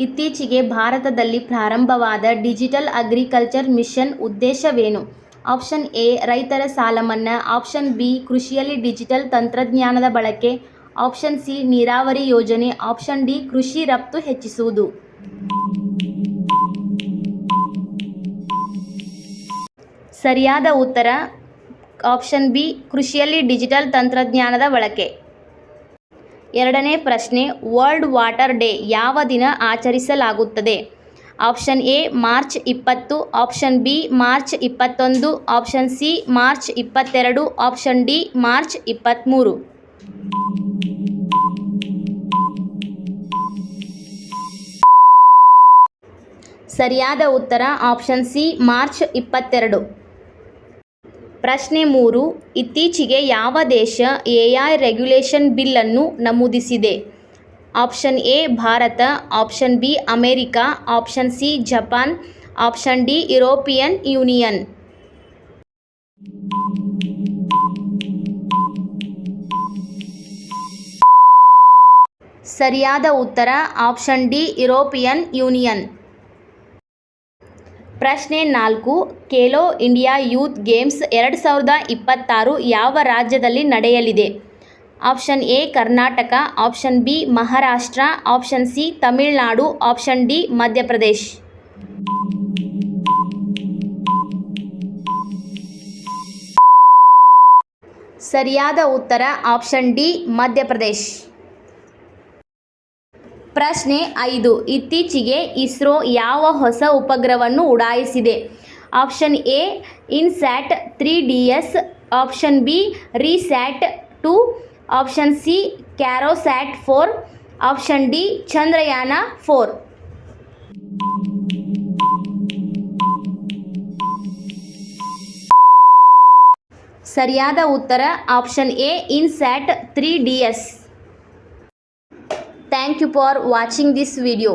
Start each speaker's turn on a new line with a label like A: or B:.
A: ಇತ್ತೀಚೆಗೆ ಭಾರತದಲ್ಲಿ ಪ್ರಾರಂಭವಾದ ಡಿಜಿಟಲ್ ಅಗ್ರಿಕಲ್ಚರ್ ಮಿಷನ್ ಉದ್ದೇಶವೇನು? ಆಪ್ಷನ್ ಎ ರೈತರ ಸಾಲ ಮನ್ನಾ, ಆಪ್ಷನ್ ಬಿ ಕೃಷಿಯಲ್ಲಿ ಡಿಜಿಟಲ್ ತಂತ್ರಜ್ಞಾನದ ಬಳಕೆ, ಆಪ್ಷನ್ ಸಿ ನೀರಾವರಿ ಯೋಜನೆ, ಆಪ್ಷನ್ ಡಿ ಕೃಷಿ ರಫ್ತು ಹೆಚ್ಚಿಸುವುದು. ಸರಿಯಾದ ಉತ್ತರ ಆಪ್ಷನ್ ಬಿ ಕೃಷಿಯಲ್ಲಿ ಡಿಜಿಟಲ್ ತಂತ್ರಜ್ಞಾನದ ಬಳಕೆ. ಎರಡನೇ ಪ್ರಶ್ನೆ, ವರ್ಲ್ಡ್ ವಾಟರ್ ಡೇ ಯಾವ ದಿನ ಆಚರಿಸಲಾಗುತ್ತದೆ? Option A March 20, option B March 21, option C March 22, option D March 23. ಸರಿಯಾದ ಉತ್ತರ ಆಪ್ಷನ್ ಸಿ ಮಾರ್ಚ್ 22. ಪ್ರಶ್ನೆ 3, ಇತ್ತೀಚೆಗೆ ಯಾವ ದೇಶ ಎಐ ರೆಗ್ಯುಲೇಷನ್ ಬಿಲ್ ಅನ್ನು ನಮೂದಿಸಿದೆ? Option A Bharat, option B America, option C Japan, option D European Union. ಸರಿಯಾದ ಉತ್ತರ ಆಪ್ಷನ್ ಡಿ ಯುರೋಪಿಯನ್ ಯೂನಿಯನ್. ಪ್ರಶ್ನೆ 4, ಖೇಲೋ ಇಂಡಿಯಾ ಯೂತ್ ಗೇಮ್ಸ್ 2026 ಯಾವ ರಾಜ್ಯದಲ್ಲಿ ನಡೆಯಲಿದೆ? Option A Karnataka, option B Maharashtra, option C Tamil Nadu, option D Madhya Pradesh. ಸರಿಯಾದ ಉತ್ತರ ಆಪ್ಷನ್ ಡಿ ಮಧ್ಯಪ್ರದೇಶ್. ಪ್ರಶ್ನೆ 5, ಇತ್ತೀಚೆಗೆ ಇಸ್ರೋ ಯಾವ ಹೊಸ ಉಪಗ್ರಹವನ್ನು ಉಡಾಯಿಸಿದೆ? Option A INSAT 3DS, option B RISAT 2, option C Cartosat 4, option D Chandrayaan 4. ಸರಿಯಾದ ಉತ್ತರ option A INSAT 3DS. Thank you for watching this video.